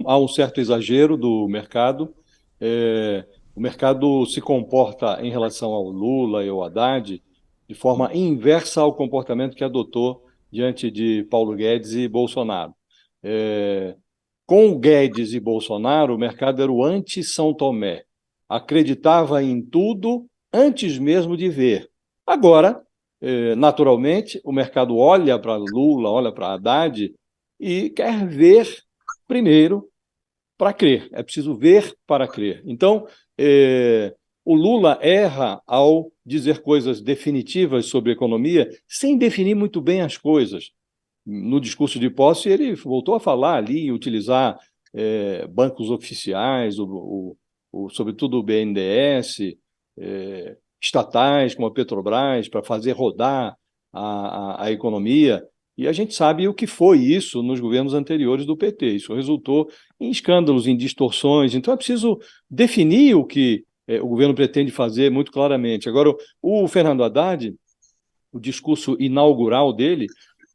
há um certo exagero do mercado. É, o mercado se comporta em relação ao Lula e ao Haddad de forma inversa ao comportamento que adotou diante de Paulo Guedes e Bolsonaro. É, com Guedes e Bolsonaro, o mercado era o anti-São Tomé. Acreditava em tudo antes mesmo de ver. Agora, naturalmente, o mercado olha para Lula, olha para Haddad e quer ver primeiro para crer. É preciso ver para crer. Então, o Lula erra ao dizer coisas definitivas sobre economia sem definir muito bem as coisas. No discurso de posse, ele voltou a falar ali, utilizar bancos oficiais, sobretudo o BNDES, estatais como a Petrobras, para fazer rodar a economia. E a gente sabe o que foi isso nos governos anteriores do PT. Isso resultou em escândalos, em distorções. Então é preciso definir o que o governo pretende fazer muito claramente. Agora, o Fernando Haddad, o discurso inaugural dele,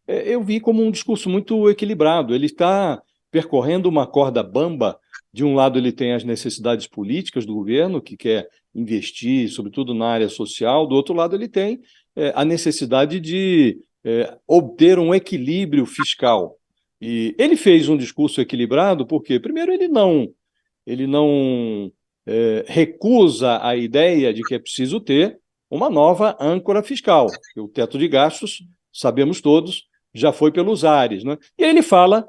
eu vi como um discurso muito equilibrado. Ele está percorrendo uma corda bamba. De um lado, ele tem as necessidades políticas do governo, que quer investir, sobretudo na área social. Do outro lado, ele tem a necessidade de obter um equilíbrio fiscal. E ele fez um discurso equilibrado porque, primeiro, ele não recusa a ideia de que é preciso ter uma nova âncora fiscal. O teto de gastos, sabemos todos, já foi pelos ares, né? E aí ele fala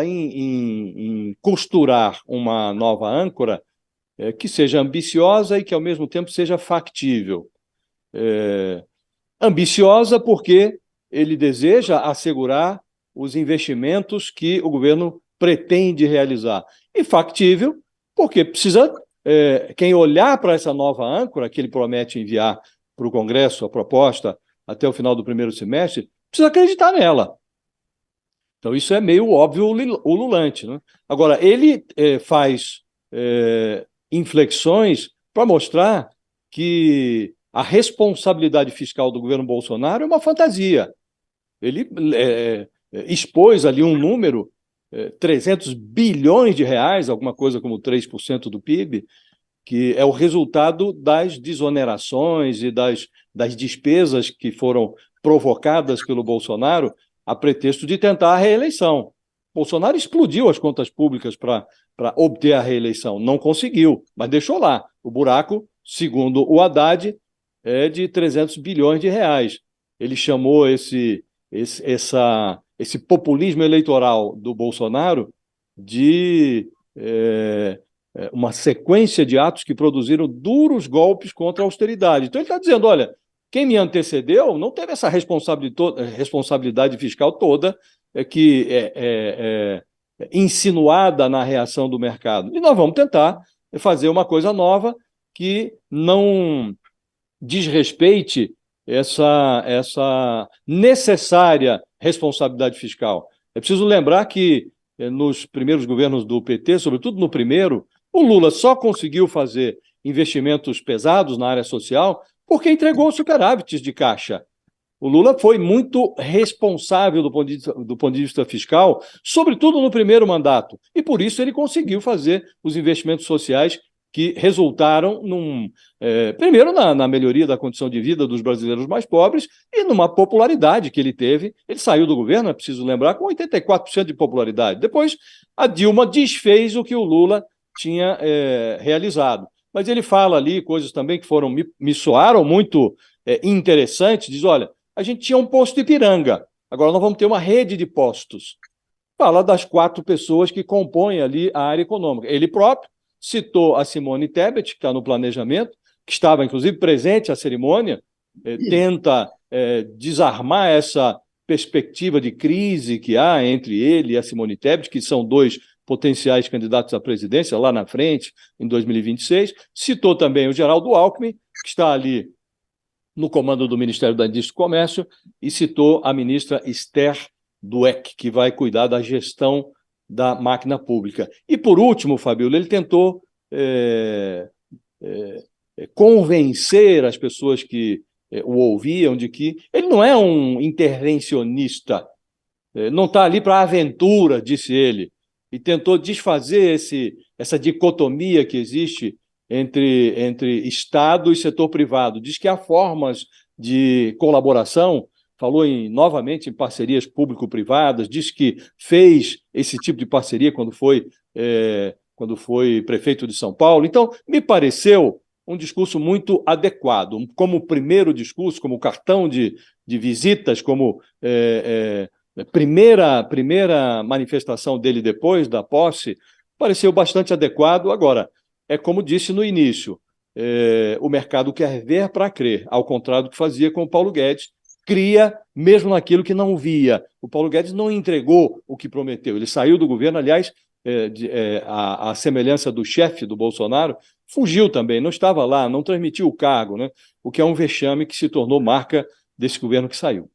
em costurar uma nova âncora que seja ambiciosa e que, ao mesmo tempo, seja factível. Ambiciosa porque ele deseja assegurar os investimentos que o governo pretende realizar. E factível porque precisa, quem olhar para essa nova âncora que ele promete enviar para o Congresso, a proposta, até o final do primeiro semestre, precisa acreditar nela. Então, isso é meio óbvio ululante, né? Agora, ele faz inflexões para mostrar que a responsabilidade fiscal do governo Bolsonaro é uma fantasia. Ele expôs ali um número, 300 bilhões de reais, alguma coisa como 3% do PIB, que é o resultado das desonerações e das despesas que foram provocadas pelo Bolsonaro a pretexto de tentar a reeleição. Bolsonaro explodiu as contas públicas para obter a reeleição. Não conseguiu, mas deixou lá. O buraco, segundo o Haddad, é de 300 bilhões de reais. Ele chamou esse populismo eleitoral do Bolsonaro de uma sequência de atos que produziram duros golpes contra a austeridade. Então ele está dizendo, olha, quem me antecedeu não teve essa responsabilidade fiscal toda que é insinuada na reação do mercado. E nós vamos tentar fazer uma coisa nova que não desrespeite essa necessária responsabilidade fiscal. É preciso lembrar que nos primeiros governos do PT, sobretudo no primeiro, o Lula só conseguiu fazer investimentos pesados na área social porque entregou superávites de caixa. O Lula foi muito responsável do ponto de vista fiscal, sobretudo no primeiro mandato, e por isso ele conseguiu fazer os investimentos sociais que resultaram primeiro na melhoria da condição de vida dos brasileiros mais pobres e numa popularidade que ele teve. Ele saiu do governo, é preciso lembrar, com 84% de popularidade. Depois, a Dilma desfez o que o Lula tinha realizado. Mas ele fala ali coisas também que me soaram muito interessantes. Diz, olha, a gente tinha um posto Ipiranga, agora nós vamos ter uma rede de postos. Fala das 4 pessoas que compõem ali a área econômica. Ele próprio citou a Simone Tebet, que está no planejamento, que estava, inclusive, presente à cerimônia, tenta desarmar essa perspectiva de crise que há entre ele e a Simone Tebet, que são 2 potenciais candidatos à presidência lá na frente, em 2026. Citou também o Geraldo Alckmin, que está ali no comando do Ministério da Indústria e Comércio, e citou a ministra Esther Dweck, que vai cuidar da gestão da máquina pública. E, por último, Fabíola, ele tentou convencer as pessoas que o ouviam de que ele não é um intervencionista, não está ali para aventura, disse ele. e tentou desfazer essa dicotomia que existe entre Estado e setor privado. Diz que há formas de colaboração, falou novamente em parcerias público-privadas, diz que fez esse tipo de parceria quando foi prefeito de São Paulo. Então, me pareceu um discurso muito adequado, como primeiro discurso, como cartão de visitas, como primeira manifestação dele depois da posse, pareceu bastante adequado. Agora, é como disse no início, o mercado quer ver para crer, ao contrário do que fazia com o Paulo Guedes, cria mesmo naquilo que não via. O Paulo Guedes não entregou o que prometeu, ele saiu do governo, aliás, a semelhança do chefe do Bolsonaro, fugiu também, não estava lá, não transmitiu o cargo, né? O que é um vexame que se tornou marca desse governo que saiu.